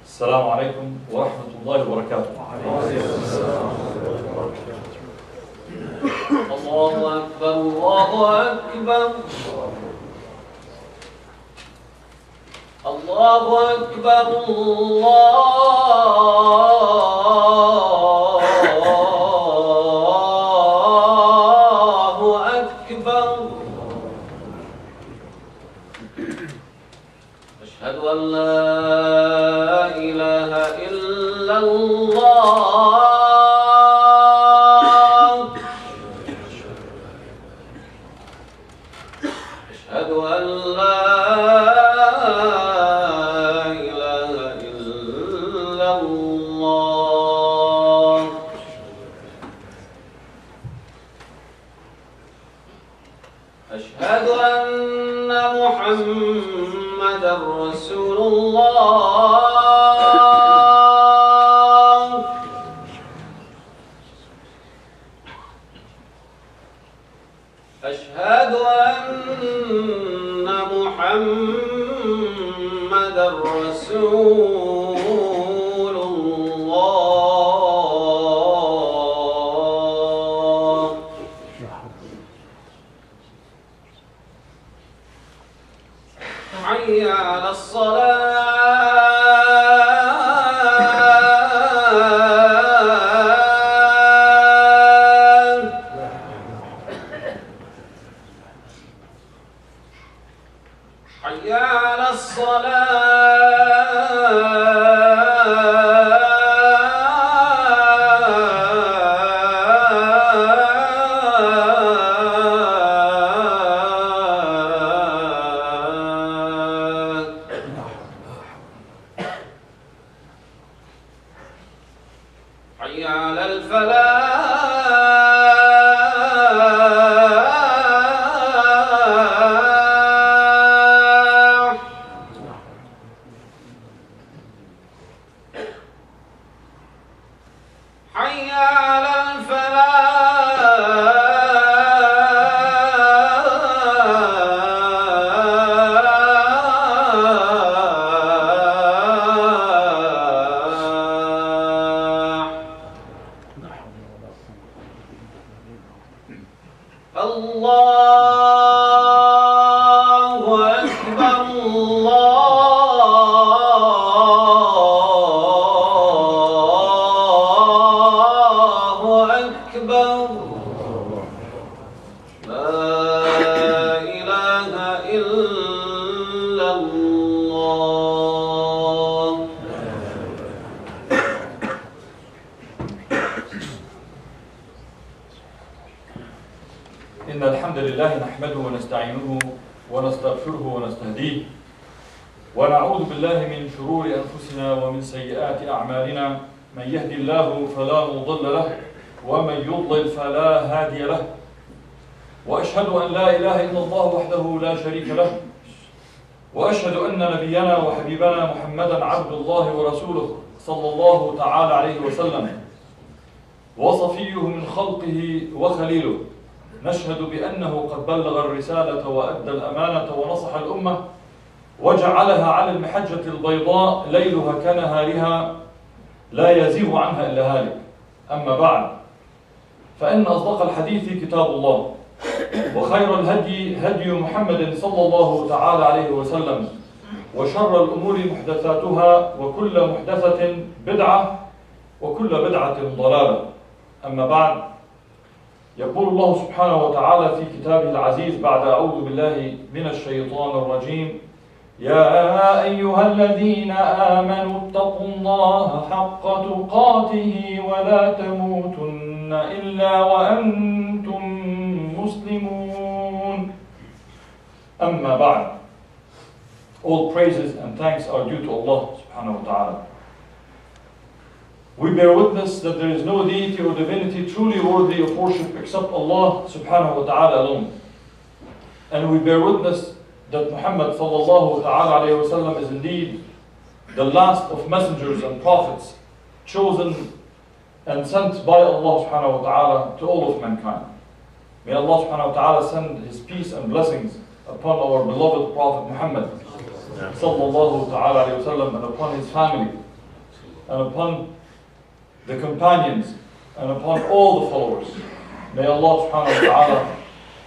السلام عليكم ورحمة الله وبركاته. الله أكبر الله أكبر الله أكبر الله أكبر. أشهد أن لا إله إلا الله. أشهد أن لا إله إلا الله. أشهد أن محمدًا رسول الله. أشهد أن محمدًا رسول الله. حي على الصلاة. حي على حي على الفلاح. حي على الله أكبر الله أكبر. لا إله إلا الله. إن الحمد لله نحمده ونستعينه ونستغفره ونستهديه ونعوذ بالله من شرور أنفسنا ومن سيئات أعمالنا. من يهدي الله فلا مضل له ومن يضلل فلا هادي له. وأشهد أن لا إله إلا الله وحده لا شريك له. وأشهد أن نبينا وحبيبنا محمدا عبد الله ورسوله صلى الله تعالى عليه وسلم وصفيه من خلقه وخليله. نشهد بأنه قد بلغ الرسالة وأدى الأمانة ونصح الأمة وجعلها على المحجة البيضاء ليلها كنهارها لا يزيغ عنها إلا هالك. أما بعد، فإن أصدق الحديث كتاب الله، وخير الهدي هدي محمد صلى الله تعالى عليه وسلم، وشر الأمور محدثاتها، وكل محدثة بدعة، وكل بدعة ضلالة. أما بعد، يقول الله سبحانه وتعالى في كتابه العزيز بعد أعوذ بالله من الشيطان الرجيم: يا أيها الذين آمنوا اتقوا الله حق تقاته ولا تموتن إلا وأنتم مسلمون. أما بعد. All praises and thanks are due to Allah subhanahu wa ta'ala. We bear witness that there is no deity or divinity truly worthy of worship except Allah subhanahu wa ta'ala alone. And we bear witness that Muhammad sallallahu ta'ala alayhi wa sallam is indeed the last of messengers and prophets, chosen and sent by Allah subhanahu wa ta'ala to all of mankind. May Allah subhanahu wa ta'ala send His peace and blessings upon our beloved Prophet Muhammad sallallahu ta'ala alayhi wa sallam, and upon his family, and upon the companions, and upon all the followers. May Allah subhanahu wa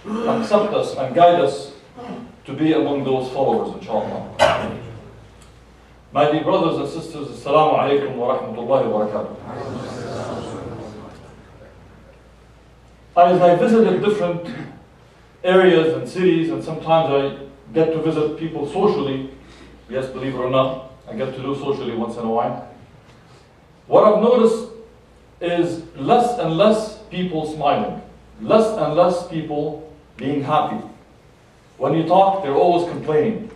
ta'ala accept us and guide us to be among those followers, inshallah. My dear brothers and sisters, Assalamu alaikum wa rahmatullahi wa barakatuh. As I visited different areas and cities, and sometimes I get to visit people socially, yes, believe it or not, I get to do socially once in a while. What I've noticed is less and less people smiling, less and less people being happy. When you talk, they're always complaining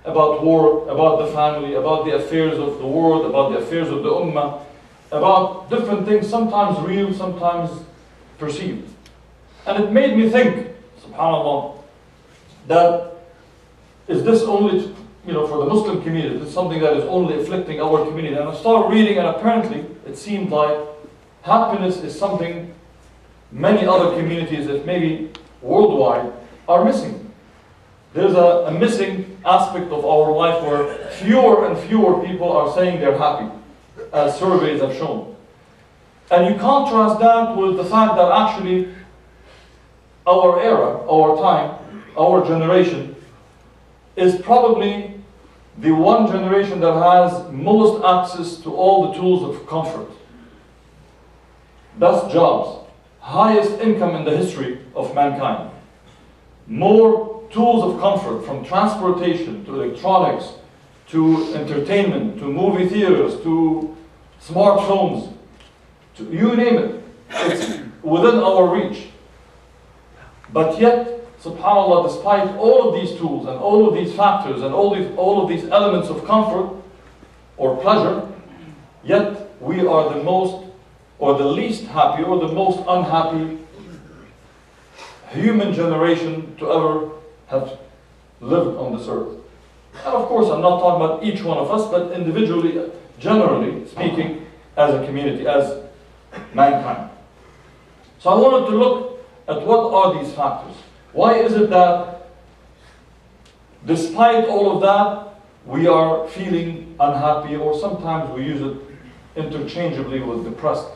about war, about the family, about the affairs of the world, about the affairs of the ummah, about different things, sometimes real, sometimes perceived. And it made me think, subhanAllah, that is this only, for the Muslim community, is something that is only afflicting our community? And I started reading, and apparently it seemed like happiness is something many other communities, if maybe worldwide, are missing. There's a missing aspect of our life where fewer and fewer people are saying they're happy, as surveys have shown. And you contrast that with the fact that actually our era, our time, our generation is probably the one generation that has most access to all the tools of comfort. Best jobs, highest income in the history of mankind, more tools of comfort, from transportation to electronics to entertainment to movie theaters to smartphones, to you name it. It's within our reach. But yet, subhanAllah, despite all of these tools and all of these factors and all of these elements of comfort or pleasure, yet we are the most or the least happy or the most unhappy human generation to ever have lived on this earth. And of course, I'm not talking about each one of us, but individually, generally speaking, as a community, as mankind. So I wanted to look at what are these factors. Why is it that despite all of that, we are feeling unhappy, or sometimes we use it interchangeably with depressed?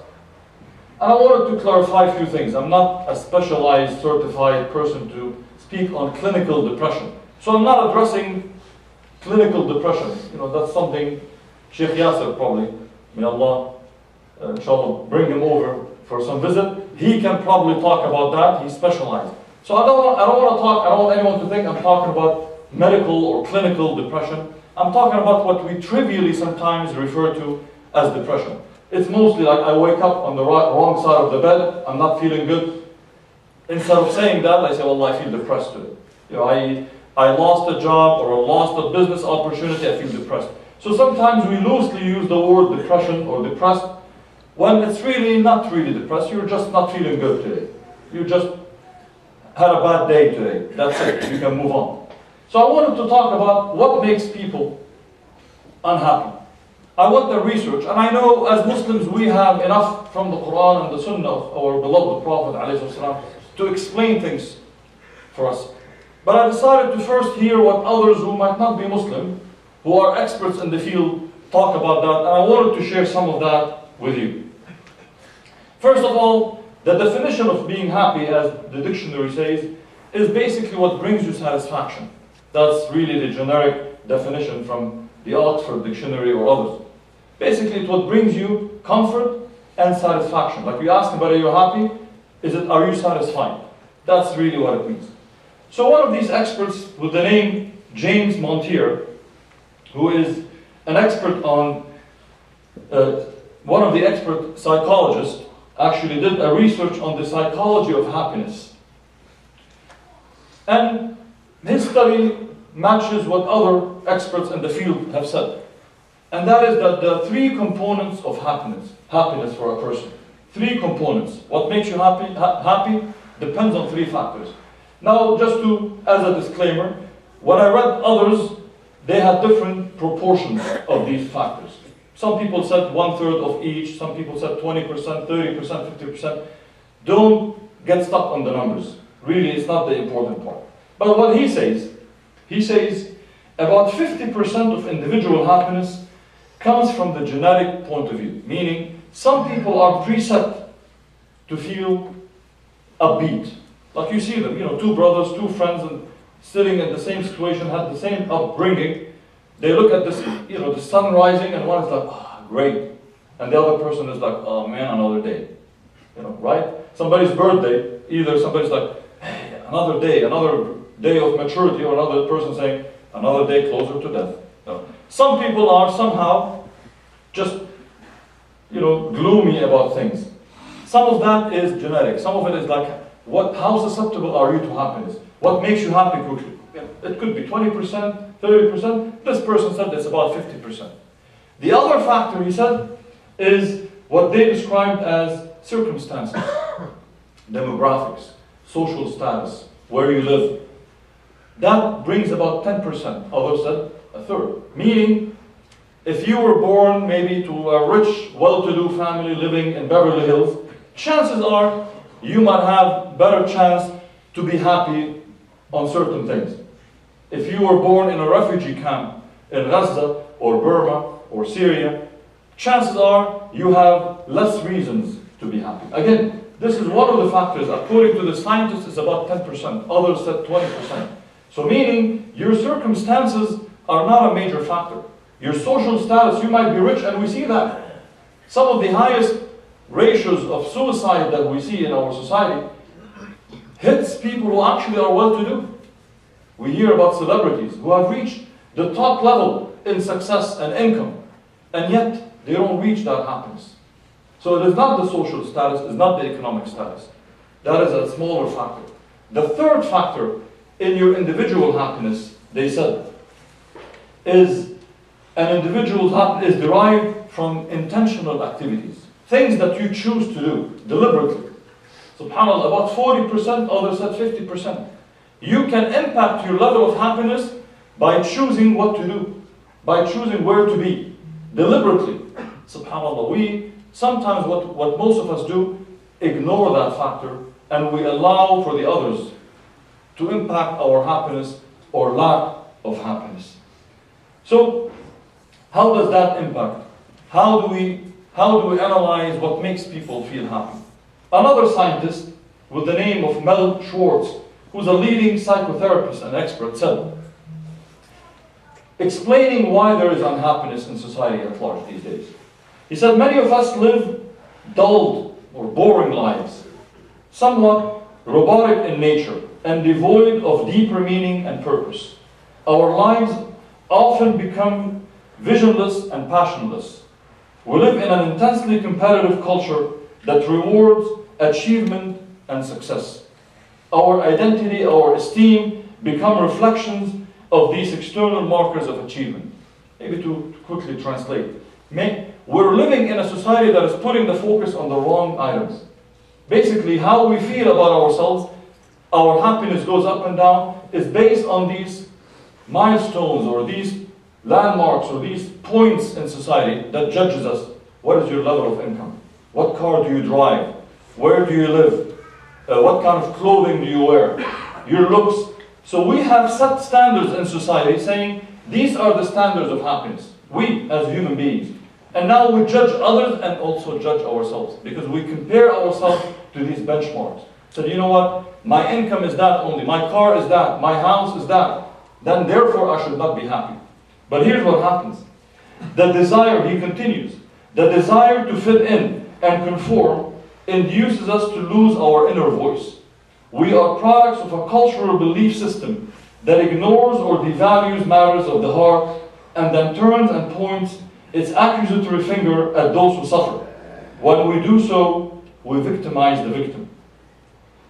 And I wanted to clarify a few things. I'm not a specialized, certified person to speak on clinical depression. So I'm not addressing clinical depression. That's something Sheikh Yasser probably, may Allah, inshallah, bring him over for some visit. He can probably talk about that. He's specialized. So I don't want anyone to think I'm talking about medical or clinical depression. I'm talking about what we trivially sometimes refer to as depression. It's mostly like I wake up on the wrong side of the bed, I'm not feeling good. Instead of saying that, I say, well, I feel depressed today. I lost a job or I lost a business opportunity, I feel depressed. So sometimes we loosely use the word depression or depressed when it's really not really depressed. You're just not feeling good today. You just had a bad day today. That's it. You can move on. So I wanted to talk about what makes people unhappy. I went and researched, and I know as Muslims we have enough from the Quran and the Sunnah of our beloved Prophet ﷺ to explain things for us. But I decided to first hear what others who might not be Muslim, who are experts in the field, talk about that, and I wanted to share some of that with you. First of all, the definition of being happy, as the dictionary says, is basically what brings you satisfaction. That's really the generic definition from the Oxford Dictionary or others. Basically, it's what brings you comfort and satisfaction. Like we ask about, are you happy? Are you satisfied? That's really what it means. So one of these experts with the name James Montier, who is an expert on, one of the expert psychologists, actually did a research on the psychology of happiness. And his study matches what other experts in the field have said. And that is that there are three components of happiness for a person. Three components. What makes you happy depends on three factors. Now, just as a disclaimer, when I read others, they had different proportions of these factors. Some people said 1/3 of each, some people said 20%, 30%, 50%. Don't get stuck on the numbers. really it's not the important part. But what he says about 50% of individual happiness comes from the genetic point of view, meaning some people are preset to feel upbeat. Like you see them, two brothers, two friends, and sitting in the same situation, had the same upbringing. They look at this, the sun rising, and one is like, great. And the other person is like, oh man, another day. Right? Somebody's birthday, either somebody's like, hey, another day of maturity, or another person saying, another day closer to death. Some people are somehow just, gloomy about things. Some of that is genetic. Some of it is like, how susceptible are you to happiness? What makes you happy quickly? It could be 20%, 30%. This person said it's about 50%. The other factor, he said, is what they described as circumstances, demographics, social status, where you live. That brings about 10%. Others said a third. Meaning, if you were born maybe to a rich, well-to-do family living in Beverly Hills, chances are you might have better chance to be happy on certain things. If you were born in a refugee camp in Gaza or Burma or Syria, chances are you have less reasons to be happy. Again, this is one of the factors. According to the scientists, it's about 10%. Others said 20%. So meaning, your circumstances are not a major factor. Your social status, you might be rich, and we see that. Some of the highest ratios of suicide that we see in our society hits people who actually are well-to-do. We hear about celebrities who have reached the top level in success and income, and yet they don't reach that happiness. So it is not the social status, it's not the economic status. That is a smaller factor. The third factor in your individual happiness, they said, is an individual's happiness is derived from intentional activities. Things that you choose to do deliberately. SubhanAllah, about 40%, others said 50%. You can impact your level of happiness by choosing what to do, by choosing where to be, deliberately. SubhanAllah, we sometimes, what most of us do, ignore that factor, and we allow for the others to impact our happiness or lack of happiness. So, how does that impact? How do we analyze what makes people feel happy? Another scientist with the name of Mel Schwartz, who's a leading psychotherapist and expert, said, explaining why there is unhappiness in society at large these days. He said, many of us live dulled or boring lives, somewhat robotic in nature and devoid of deeper meaning and purpose. Our lives often become visionless and passionless. We live in an intensely competitive culture that rewards achievement and success. Our identity, our esteem become reflections of these external markers of achievement. Maybe to quickly translate. We're living in a society that is putting the focus on the wrong items. Basically, how we feel about ourselves, our happiness goes up and down, is based on these milestones or these landmarks or these points in society that judges us. What is your level of income? What car do you drive? Where do you live? What kind of clothing do you wear? Your looks. So we have set standards in society saying these are the standards of happiness. We as human beings. And now we judge others and also judge ourselves because we compare ourselves to these benchmarks. So you know what? My income is that only. My car is that. My house is that. Then therefore I should not be happy. But here's what happens. The desire, he continues, the desire to fit in and conform induces us to lose our inner voice. We are products of a cultural belief system that ignores or devalues matters of the heart and then turns and points its accusatory finger at those who suffer. When we do so, we victimize the victim.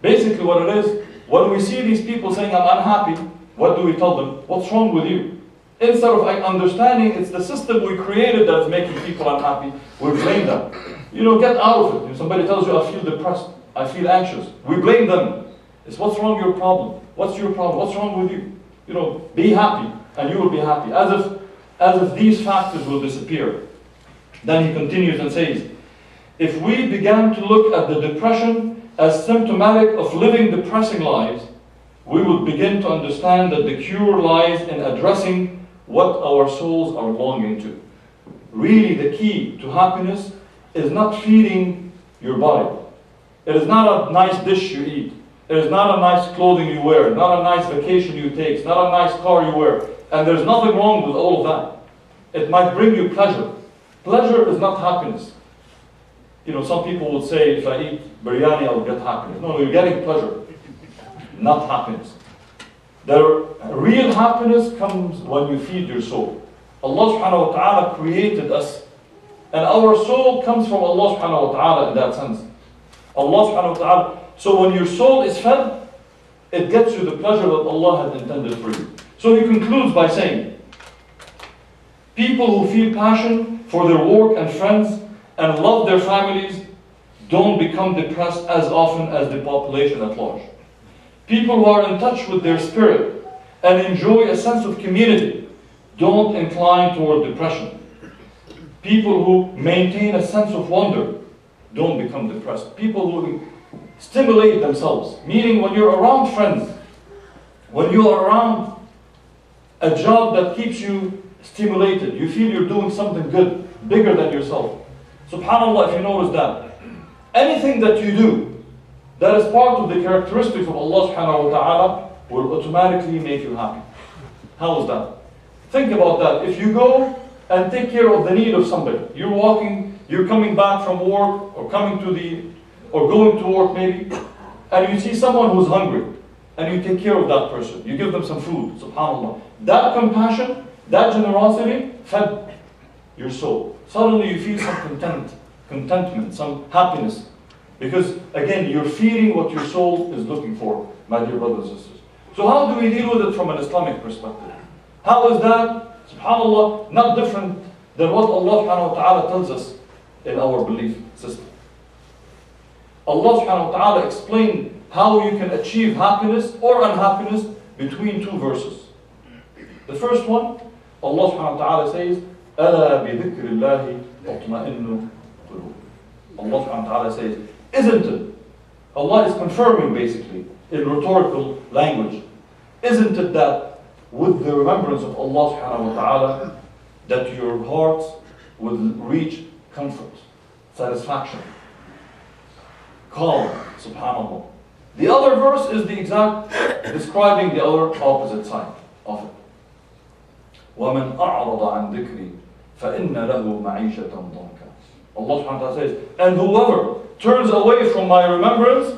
Basically what it is, when we see these people saying, I'm unhappy, what do we tell them? What's wrong with you? Instead of understanding it's the system we created that's making people unhappy, we blame them. Get out of it. If somebody tells you, I feel depressed, I feel anxious, we blame them. It's what's wrong, your problem. What's your problem? What's wrong with you? Be happy, and you will be happy. As if these factors will disappear. Then he continues and says, if we began to look at the depression as symptomatic of living depressing lives, we would begin to understand that the cure lies in addressing what our souls are longing to. Really, the key to happiness is not feeding your body. It is not a nice dish you eat. It is not a nice clothing you wear, not a nice vacation you take, it's not a nice car you wear. And there's nothing wrong with all of that. It might bring you pleasure. Pleasure is not happiness. You know, some people would say, if I eat biryani, I'll get happiness. No, you're getting pleasure, not happiness. The real happiness comes when you feed your soul. Allah subhanahu wa ta'ala created us, and our soul comes from Allah subhanahu wa ta'ala in that sense. Allah subhanahu wa ta'ala. So when your soul is fed, it gets you the pleasure that Allah had intended for you. So he concludes by saying, people who feel passion for their work and friends and love their families don't become depressed as often as the population at large. People who are in touch with their spirit and enjoy a sense of community don't incline toward depression. People who maintain a sense of wonder don't become depressed. People who stimulate themselves, meaning when you're around friends, when you are around a job that keeps you stimulated, you feel you're doing something good, bigger than yourself. SubhanAllah, if you notice that, anything that you do that is part of the characteristics of Allah subhanahu wa ta'ala will automatically make you happy. How is that? Think about that. If you go and take care of the need of somebody, you're walking, you're coming back from work or going to work maybe, and you see someone who's hungry, and you take care of that person. You give them some food, subhanAllah. That compassion, that generosity fed your soul. Suddenly you feel some contentment, some happiness. Because again, you're feeding what your soul is looking for, my dear brothers and sisters. So how do we deal with it from an Islamic perspective? How is that, subhanAllah, not different than what Allah subhanahu wa ta'ala tells us in our belief system? Allah subhanahu wa ta'ala explained how you can achieve happiness or unhappiness between two verses. The first one, Allah subhanahu wa ta'ala says, أَلَا بِذِكْرِ اللَّهِ تَطْمَئِنُّ قُلُوبُ. Allah subhanahu wa ta'ala says, isn't it? Allah is confirming basically in rhetorical language. Isn't it that with the remembrance of Allah subhanahu wa ta'ala that your hearts will reach comfort, satisfaction, calm, subhanAllah. The other verse is the exact describing the other opposite side of it. وَمَنْ أَعْرَضَ عَنْ ذِكْرِي فَإِنَّ لَهُ مَعِيشَةً ضَنْكًا. Allah subhanahu wa ta'ala says, and whoever turns away from my remembrance,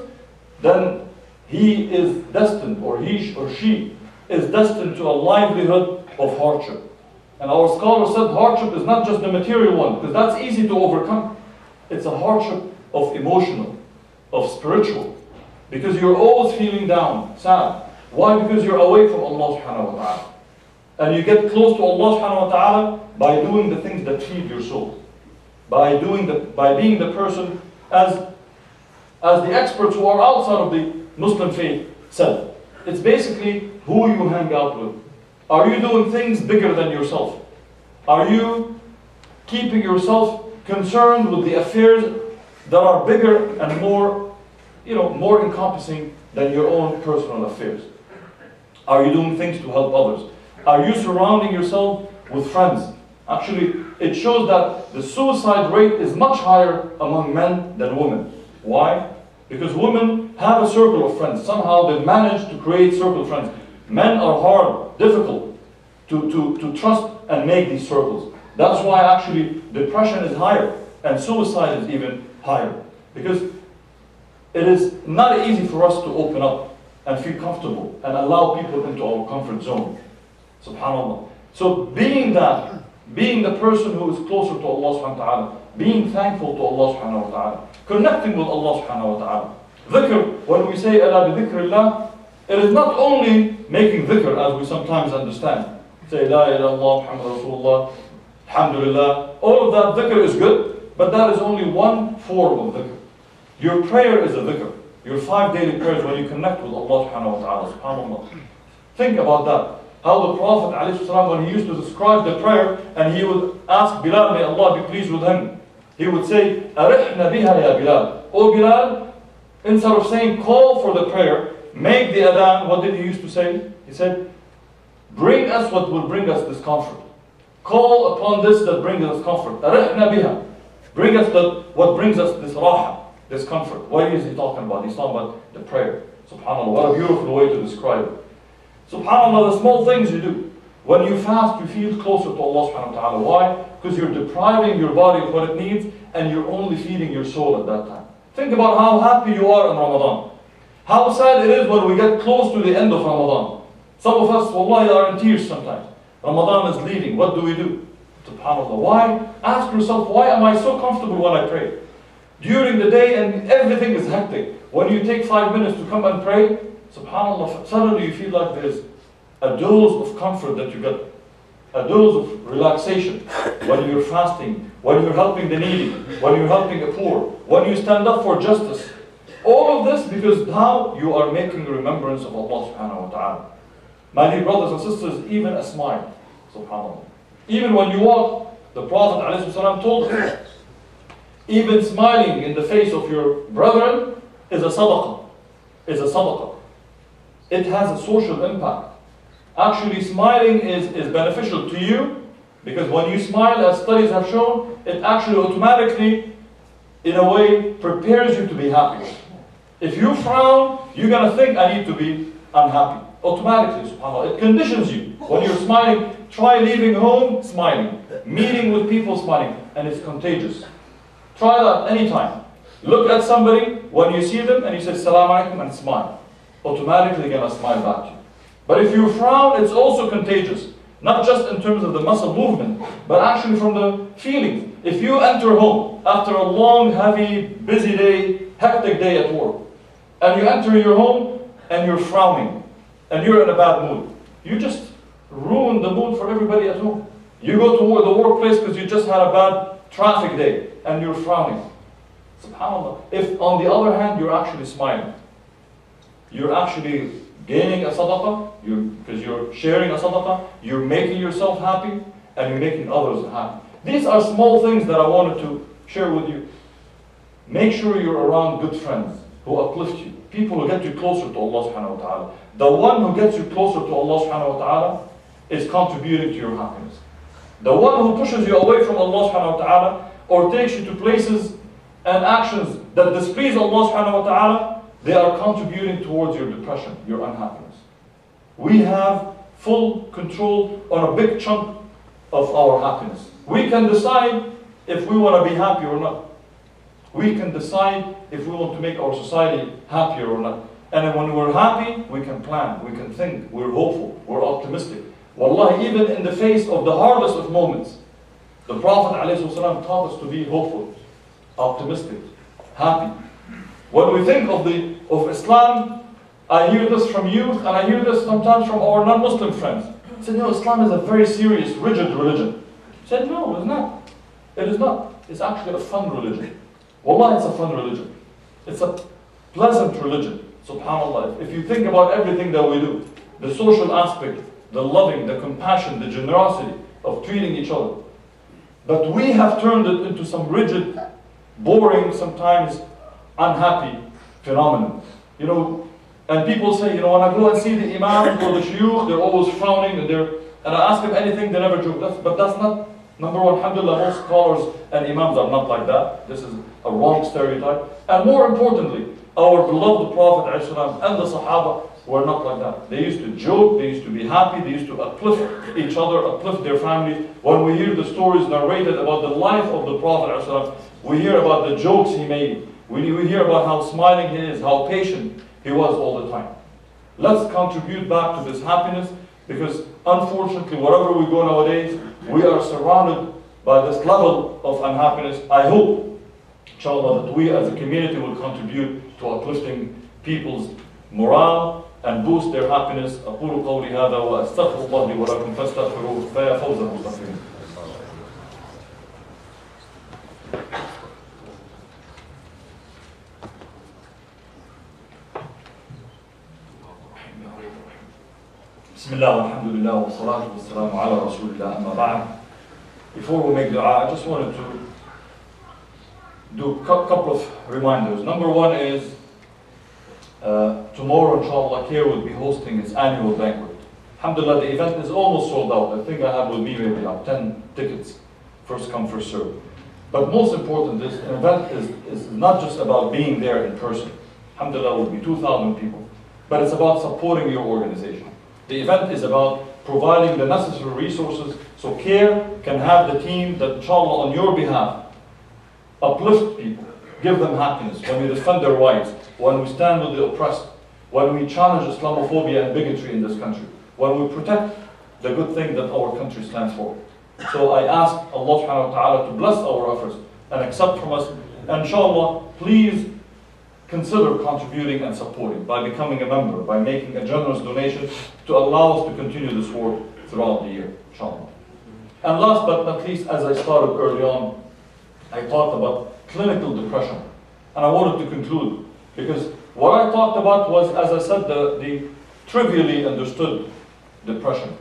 then he is destined, or he or she is destined to a livelihood of hardship. And our scholar said hardship is not just the material one, because that's easy to overcome. It's a hardship of emotional, of spiritual. Because you're always feeling down, sad. Why? Because you're away from Allah subhanahu wa ta'ala. And you get close to Allah subhanahu wa ta'ala by doing the things that feed your soul. By being the person, as the experts who are outside of the Muslim faith said. It's basically who you hang out with. Are you doing things bigger than yourself? Are you keeping yourself concerned with the affairs that are bigger and more encompassing than your own personal affairs? Are you doing things to help others? Are you surrounding yourself with friends? Actually, it shows that the suicide rate is much higher among men than women. Why? Because women have a circle of friends. Somehow they manage to create circle of friends. Men are hard, difficult to trust and make these circles. That's why actually depression is higher and suicide is even higher. Because it is not easy for us to open up and feel comfortable and allow people into our comfort zone. SubhanAllah. So being the person who is closer to Allah subhanahu wa ta'ala, being thankful to Allah subhanahu wa ta'ala, connecting with Allah subhanahu wa ta'ala. Dhikr, when we say أَلَا بِذِكْرِ اللَّهِ, it is not only making dhikr as we sometimes understand. Say La ilaha illallah, Muhammad Rasulullah, Alhamdulillah. All of that dhikr is good, but that is only one form of dhikr. Your prayer is a dhikr. Your 5 daily prayers when you connect with Allah subhanahu wa ta'ala, subhanAllah. Think about that. How the Prophet ﷺ, when he used to describe the prayer, and he would ask Bilal, may Allah be pleased with him, he would say, أَرِحْنَا بِهَا يَا Bilal. Oh Bilal, Instead of saying, call for the prayer, make the adhan, what did he used to say? He said, bring us what will bring us discomfort. Call upon this that brings us comfort. أرحنا بها. Bring us what brings us this raha, this comfort. What is he talking about? He's talking about the prayer. SubhanAllah, what a beautiful way to describe it. SubhanAllah, the small things you do. When you fast, you feel closer to Allah subhanahu wa ta'ala. Why? Because you're depriving your body of what it needs and you're only feeding your soul at that time. Think about how happy you are in Ramadan. How sad it is when we get close to the end of Ramadan. Some of us, wallahi, are in tears sometimes. Ramadan is leaving. What do we do? SubhanAllah. Why? Ask yourself, why am I so comfortable when I pray? During the day and everything is hectic. When you take 5 minutes to come and pray, SubhanAllah, suddenly you feel like there's a dose of comfort that you get. A dose of relaxation when you're fasting, when you're helping the needy, when you're helping the poor, when you stand up for justice. All of this because now you are making remembrance of Allah subhanahu wa ta'ala. My dear brothers and sisters, even a smile, subhanAllah. Even when you walk, the Prophet ﷺ told us, even smiling in the face of your brethren is a sadaqah. Is a sadaqah. It has a social impact. Actually, smiling is beneficial to you because when you smile, as studies have shown, it actually automatically, in a way, prepares you to be happy. If you frown, you're going to think, I need to be unhappy. Automatically, subhanAllah. It conditions you. When you're smiling, try leaving home smiling. Meeting with people smiling. And it's contagious. Try that anytime. Look at somebody when you see them and you say, Salaam alaikum, and smile. Automatically you're going to smile back to you. But if you frown, it's also contagious. Not just in terms of the muscle movement, but actually from the feelings. If you enter home after a long, heavy, busy day, hectic day at work, and you enter your home and you're frowning, and you're in a bad mood, you just ruin the mood for everybody at home. You go to the workplace because you just had a bad traffic day, and you're frowning. SubhanAllah. If on the other hand, you're actually smiling, you're actually gaining a sadaqah, because you're sharing a sadaqah, you're making yourself happy, and you're making others happy. These are small things that I wanted to share with you. Make sure you're around good friends who uplift you, people who get you closer to Allah subhanahu wa ta'ala. The one who gets you closer to Allah subhanahu wa ta'ala is contributing to your happiness. The one who pushes you away from Allah subhanahu wa ta'ala or takes you to places and actions that displease Allah subhanahu wa ta'ala, they are contributing towards your depression, your unhappiness. We have full control on a big chunk of our happiness. We can decide if we want to be happy or not. We can decide if we want to make our society happier or not. And then when we're happy, we can plan, we can think, we're hopeful, we're optimistic. Wallahi, even in the face of the hardest of moments, the Prophet ﷺ taught us to be hopeful, optimistic, happy. When we think of Islam, I hear this from youth, and I hear this sometimes from our non-Muslim friends. They said, Islam is a very serious, rigid religion. I said, no, it's not. It is not. It's actually a fun religion. Wallahi, it's a fun religion. It's a pleasant religion. SubhanAllah. If you think about everything that we do, the social aspect, the loving, the compassion, the generosity of treating each other. But we have turned it into some rigid, boring, sometimes unhappy phenomenon. And people say, when I go and see the imam or the shuyukh, they're always frowning, and I ask them anything, they never joke. But that's not, number one, alhamdulillah, most scholars and imams are not like that. This is a wrong stereotype. And more importantly, our beloved Prophet ﷺ and the Sahaba were not like that. They used to joke, they used to be happy, they used to uplift each other, uplift their families. When we hear the stories narrated about the life of the Prophet ﷺ, we hear about the jokes he made. We hear about how smiling he is, how patient he was all the time. Let's contribute back to this happiness, because unfortunately, wherever we go nowadays, we are surrounded by this level of unhappiness. I hope, inshallah, that we as a community will contribute to uplifting people's morale and boost their happiness. أقول قولي هذا وأستغفر الله لي ولكم فاستغفروه فيا فوز المستغفرين. Bismillah, alhamdulillah, wa salatu wa salamu ala rasulillah, amma ba'd. Before we make dua, I just wanted to do a couple of reminders. Number one is, Tomorrow, inshallah, CARE will be hosting its annual banquet. Alhamdulillah, the event is almost sold out. I think I have with me maybe like 10 tickets, first come, first serve. But most important, this event is not just about being there in person. Alhamdulillah, will be 2,000 people. But it's about supporting your organization. The event is about providing the necessary resources so CARE can have the team that, inshallah, on your behalf, uplift people, give them happiness, when we defend their rights, when we stand with the oppressed, when we challenge Islamophobia and bigotry in this country, when we protect the good thing that our country stands for. So I ask Allah subhanahu wa ta'ala to bless our efforts and accept from us. And inshallah, please consider contributing and supporting by becoming a member, by making a generous donation to allow us to continue this work throughout the year, inshallah. And last but not least, as I started early on, I talked about clinical depression. And I wanted to conclude, because what I talked about was, as I said, the trivially understood depression,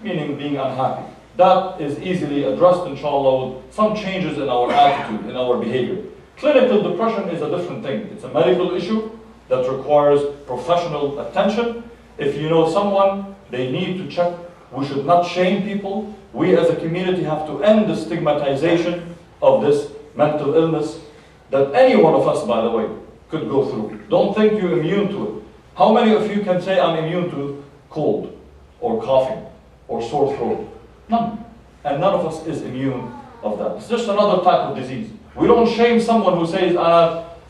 meaning being unhappy. That is easily addressed, inshallah, with some changes in our attitude, in our behavior. Clinical depression is a different thing. It's a medical issue that requires professional attention. If you know someone, they need to check. We should not shame people. We as a community have to end the stigmatization of this mental illness that any one of us, by the way, could go through. Don't think you're immune to it. How many of you can say, I'm immune to cold or coughing or sore throat? None. And none of us is immune of that. It's just another type of disease. We don't shame someone who says, I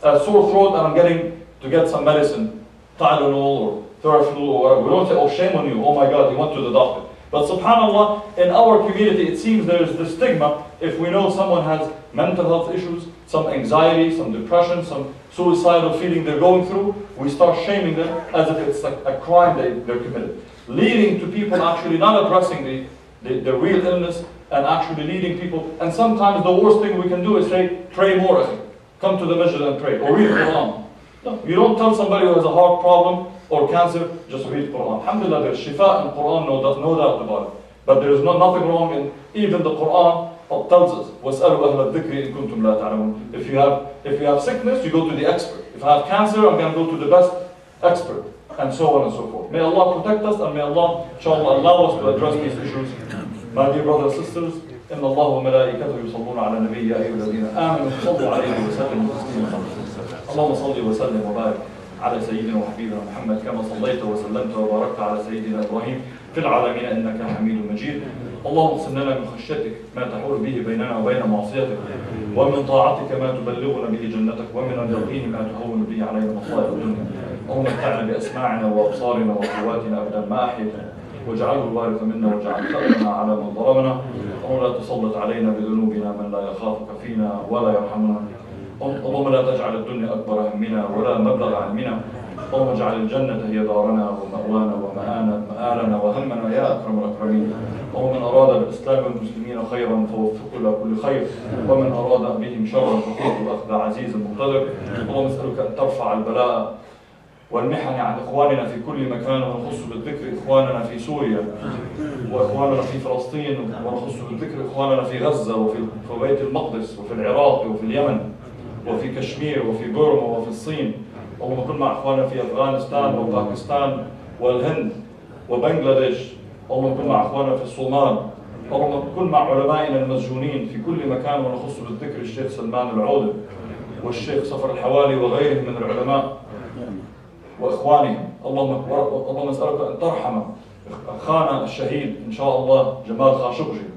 have a sore throat and I'm getting to get some medicine, Tylenol or Theraflu or whatever. We don't say, oh, shame on you. Oh my God, he went to the doctor. But subhanAllah, in our community, it seems there is this stigma. If we know someone has mental health issues, some anxiety, some depression, some suicidal feeling they're going through, we start shaming them as if it's like a crime they're committed. Leading to people actually not addressing the real illness and actually leading people. And sometimes the worst thing we can do is say, pray more, akhi. Come to the masjid and pray. Or read Quran. No, you don't tell somebody who has a heart problem or cancer, just read Quran. Alhamdulillah, there's shifa in Quran, no doubt about it. But there is nothing wrong in even the Quran tells us, وَاسْأَلُوا أَهْلَ الذِّكْرِ إِن كُنتُمْ لَا تَعْلَمُونَ. If you have sickness, you go to the expert. If I have cancer, I'm going to go to the best expert. And so on and so forth. May Allah protect us and may Allah, inshallah, allow us to address these issues. My dear brothers and sisters, إن الله وملائكته يصلون على النبي يا أيها الذين آمنوا صلوا عليه وسلموا تسليما. اللهم صل وسلم وبارك على سيدنا وحبيبنا محمد كما صليت وسلمت وباركت على سيدنا إبراهيم في العالمين إنك حميد مجيد. اللهم اقسم لنا من خشيتك ما تحول به بيننا وبين معصيتك ومن طاعتك ما تبلغنا به جنتك ومن اليقين ما تهون به علينا مصائب الدنيا. اللهم متعنا بأسماعنا وأبصارنا وقواتنا أبدا ما أحيتنا واجعله الوارث منا واجعل ثأرنا على من ظلمنا ولا تسلط علينا بذنوبنا من لا يخافك فينا ولا يرحمنا. اللهم لا تجعل الدنيا أكبر همنا ولا مبلغ علمنا. اللهم اجعل الجنة هي دارنا ومأوانا ومآلنا وهمنا يا أكرم الأكرمين. اللهم من أراد بالإسلام والمسلمين خيرا فوفقه إلى كل خير ومن أراد بهم شرا فخذه أخذ عزيز مقتدر. اللهم نسألك أن ترفع البلاء والمحن عن إخواننا في كل مكان ونخص بالذكر إخواننا في سوريا وإخواننا في فلسطين ونخص بالذكر إخواننا في غزة وفي بيت المقدس وفي العراق وفي اليمن وفي كشمير وفي بورما وفي الصين. اللهم كن مع إخواننا في أفغانستان وباكستان والهند وبنغلاديش. اللهم كن مع إخواننا في الصومال. اللهم كن مع علمائنا المسجونين في كل مكان ونخص بالذكر الشيخ سلمان العودة والشيخ صفر الحوالي وغيرهم من العلماء وإخوانهم. اللهم نسألك أن ترحم أخانا الشهيد إن شاء الله جمال خاشقجي.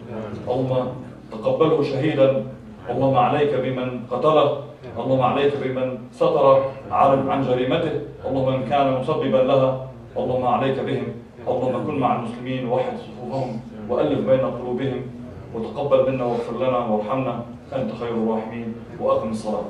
اللهم تقبله شهيدا. اللهم عليك بمن قتله. اللهم عليك بمن ستر عن جريمته. اللهم إن كان مسببا لها اللهم عليك بهم. اللهم كن مع المسلمين ووحد صفوفهم وألف بين قلوبهم وتقبل منا واغفر لنا وارحمنا أنت خير الراحمين. وأقم الصلاة.